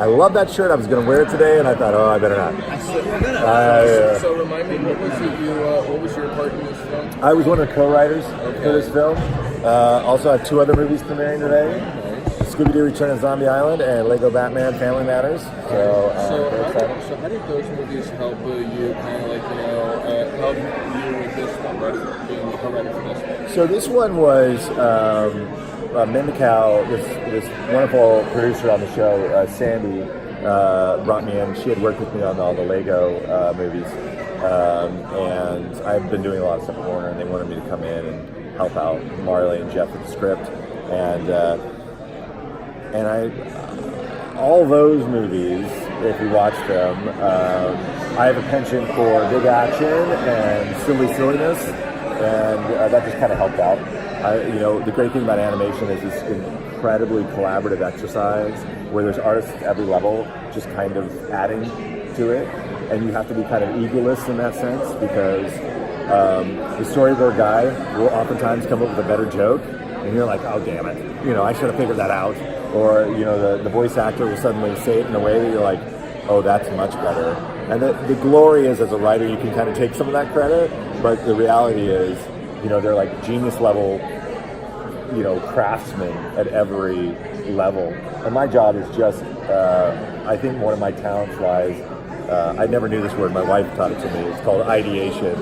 I love that shirt. I was going to wear it today, and I thought, oh, I better not. So remind me, what was your part in this film? I was one of the co-writers for this film. Also, I have 2 other movies premiering today. Scooby-Doo Return of Zombie Island and Lego Batman Family Matters. So how did those movies help you kind of like, help you with this one, right? Being the co-writer for this one? So this one was Mendicau, this wonderful producer on the show, Sandy, brought me in. She had worked with me on all the Lego movies. And I've been doing a lot of stuff at Warner, and they wanted me to come in and help out Marley and Jeff with the script. And all those movies, if you watch them, I have a penchant for big action and silliness, and that just kind of helped out. The great thing about animation is this incredibly collaborative exercise where there's artists at every level just kind of adding to it, and you have to be kind of egoless in that sense because the storyboard guy will oftentimes come up with a better joke, and you're like, oh damn it, I should have figured that out. Or, the voice actor will suddenly say it in a way that you're like, oh, that's much better. And the glory is, as a writer, you can kind of take some of that credit, but the reality is, they're like genius level, craftsmen at every level. And my job is just, I think one of my talents lies, I never knew this word, my wife taught it to me, it's called ideation.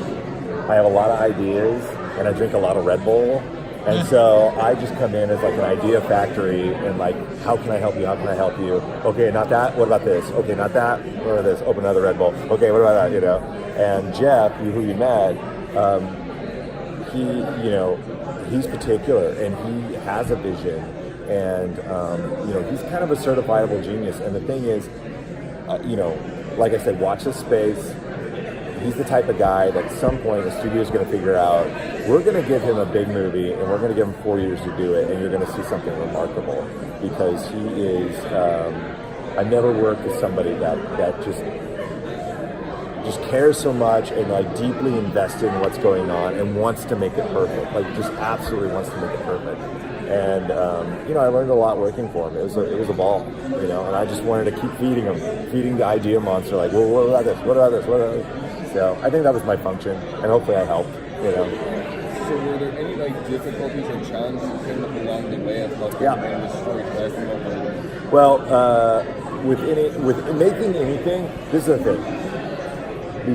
I have a lot of ideas, and I drink a lot of Red Bull. And so I just come in as like an idea factory and like, how can I help you? How can I help you? Okay, not that. What about this? Okay, not that. What about this? Open another Red Bull. Okay, what about that? And Jeff, who you met, he's particular and he has a vision, and he's kind of a certifiable genius. And the thing is, like I said, watch this space. He's the type of guy that at some point the studio's going to figure out, we're going to give him a big movie and we're going to give him 4 years to do it, and you're going to see something remarkable, because he is, I never worked with somebody that just cares so much and like deeply invested in what's going on and wants to make it perfect, like just absolutely wants to make it perfect. And I learned a lot working for him. It was a ball, and I just wanted to keep feeding the idea monster. Like, well, what about this? What about this? What about this? So I think that was my function, and hopefully I helped. So were there any difficulties or challenges that came up along the way of helping bring the story to life? Well, with making anything, this is the thing.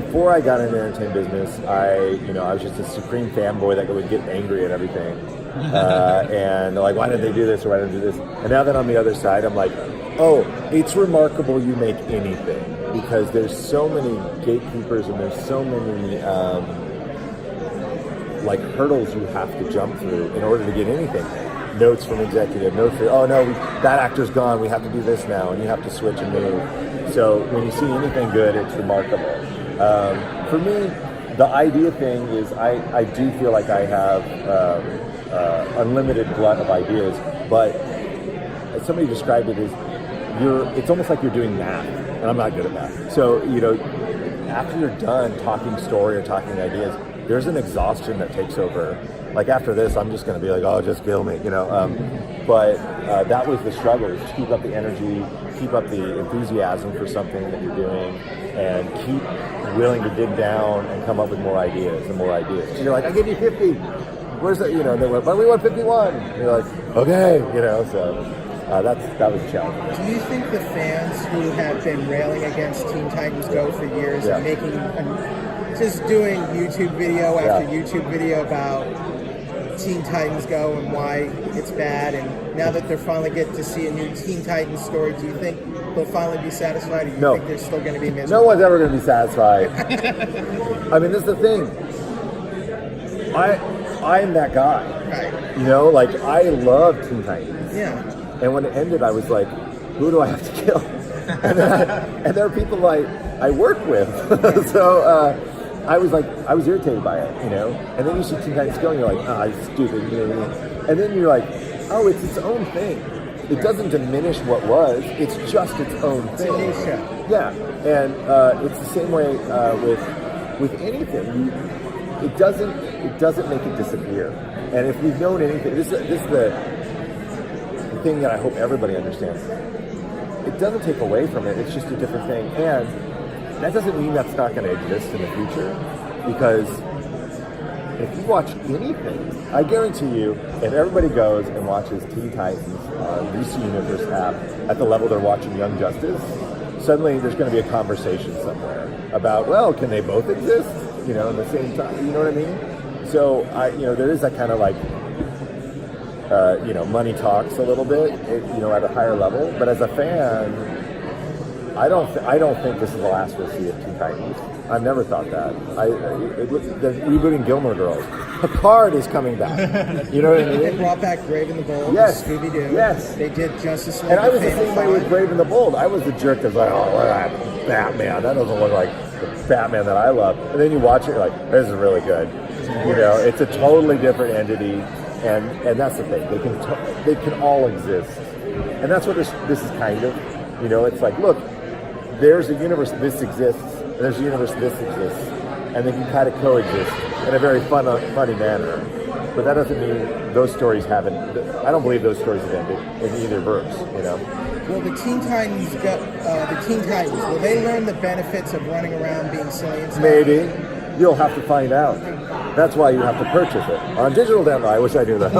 Before I got into the entertainment business, I was just a supreme fanboy that would get angry at everything. And like, why didn't they do this or why didn't they do this? And now that I'm on the other side, I'm like, oh, it's remarkable you make anything, because there's so many gatekeepers and there's so many hurdles you have to jump through in order to get anything. Notes from executive, notes from, oh no, that actor's gone, we have to do this now, and you have to switch and move. So when you see anything good, it's remarkable. For me, the idea thing is I do feel like I have unlimited glut of ideas, but as somebody described it as, it's almost like you're doing math, and I'm not good at math. So, after you're done talking story or talking ideas, there's an exhaustion that takes over. Like after this, I'm just going to be like, oh, just kill me, But that was the struggle, is to keep up the energy, keep up the enthusiasm for something that you're doing, and keep willing to dig down and come up with more ideas and more ideas. So you're like, I gave you 50. Where's that? They went, but we want 51. And you're like, okay, so. That was a challenge. Do you think the fans who have been railing against Teen Titans Go for years and just doing YouTube video after YouTube video about Teen Titans Go and why it's bad, and now that they're finally getting to see a new Teen Titans story, do you think they'll finally be satisfied, or do you think they're still going to be miserable? No one's ever going to be satisfied. I mean, this is the thing. I'm that guy. Right. I love Teen Titans. Yeah. And when it ended, I was like, who do I have to kill? And there are people I work with. So I was irritated by it, And then you see Teen Titans Go, and you're like, it's stupid, And then you're like, oh, it's its own thing. It doesn't diminish what was. It's just its own thing. It's a new show. Yeah, and it's the same way with anything. It doesn't make it disappear. And if we've known anything, this is the thing that I hope everybody understands. it doesn't take away from it. It's just a different thing, and that doesn't mean that's not going to exist in the future, because if you watch anything, I guarantee you, if everybody goes and watches Teen Titans on DC Universe app at the level they're watching Young Justice, suddenly there's going to be a conversation somewhere about, well, can they both exist, you know, at the same time? You know what I mean? So there is that kind of like, money talks a little bit, at a higher level. But as a fan, I don't think this is the last we'll see of Teen Titans. I've never thought that. They're rebooting Gilmore Girls. Picard is coming back. You know what I mean? They brought back Brave and the Bold. Yes. Scooby-Doo. Yes. They did Justice League. And I was the same way with Brave and the Bold. I was the jerk that was like, oh, that Batman. That doesn't look like the Batman that I love. And then you watch it, you're like, this is really good. It's a totally different entity. And that's the thing. They can all exist. And that's what this is kind of. It's like, look, there's a universe this exists, and there's a universe this exists, and they can kind of coexist in a very funny manner. But that doesn't mean those stories haven't. I don't believe those stories have ended in either verse. Will the Teen Titans will they learn the benefits of running around being silly and stuff? Maybe. You'll have to find out. That's why you have to purchase it on digital download. I wish I knew that.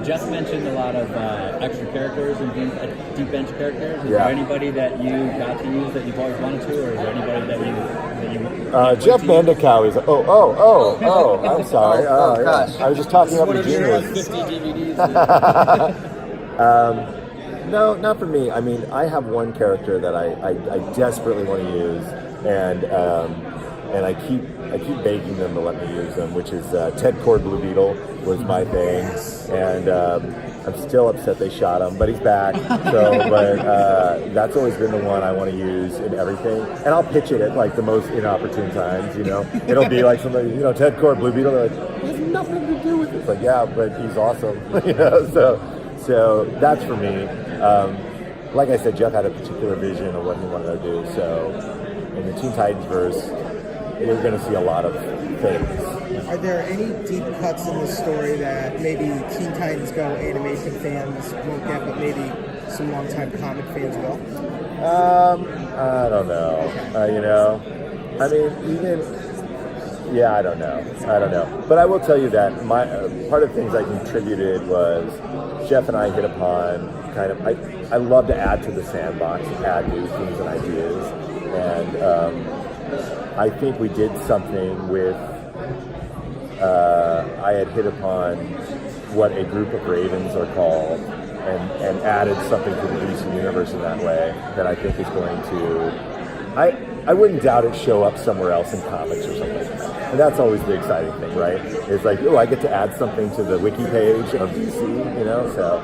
Jeff mentioned a lot of extra characters and deep bench characters. Is there anybody that you got to use that you've always wanted to, or is there anybody that you Jeff Mandicow is. I'm sorry. Gosh. I was just talking about the genius. 50 DVDs. No, not for me. I mean, I have one character that I desperately want to use, and I keep begging them to let me use them, which is Ted Cord Blue Beetle was my thing, and I'm still upset they shot him, but he's back. But that's always been the one I want to use in everything, and I'll pitch it at like the most inopportune times. It'll be like somebody, Ted Cord Blue Beetle. They're like, he has nothing to do with it. It's like, yeah, but he's awesome. So that's for me. Like I said, Jeff had a particular vision of what he wanted to do. So in the Teen Titans verse, we're going to see a lot of things. Are there any deep cuts in the story that maybe Teen Titans Go animation fans won't get, but maybe some longtime comic fans will? I don't know. I don't know. But I will tell you that my part of things I contributed was Jeff and I hit upon kind of, I love to add to the sandbox, add new things and ideas, and I think we did something with, I had hit upon what a group of ravens are called, and added something to the DC universe in that way that I think is going to, I wouldn't doubt it show up somewhere else in comics or something like that. And that's always the exciting thing, right? It's like, I get to add something to the wiki page of DC, so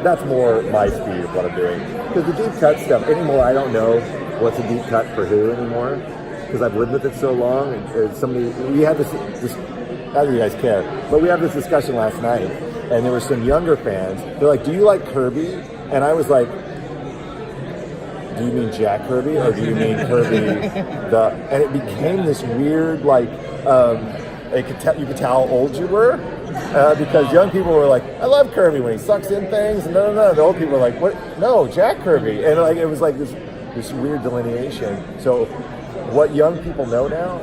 that's more my speed of what I'm doing. Because the deep cut stuff, anymore, I don't know what's a deep cut for who anymore, because I've lived with it so long. And we had this, how do you guys care? But we had this discussion last night, and there were some younger fans. They're like, do you like Kirby? And I was like, do you mean Jack Kirby, or do you mean Kirby and it became this weird, like, you could tell how old you were, because young people were like, I love Kirby when he sucks in things, and no. The old people were like, what? No, Jack Kirby. And like, it was like this weird delineation. So what young people know now,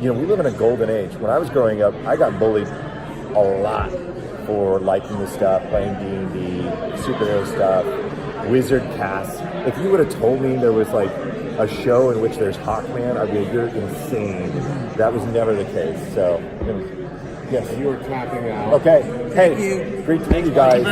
we live in a golden age. When I was growing up, I got bullied a lot for liking this stuff, playing D&D, superhero stuff, wizard casts. If you would have told me there was like a show in which there's Hawkman, I'd be like, you're insane. That was never the case. So, yes. You were clapping out. Okay. Hey, great to meet you guys.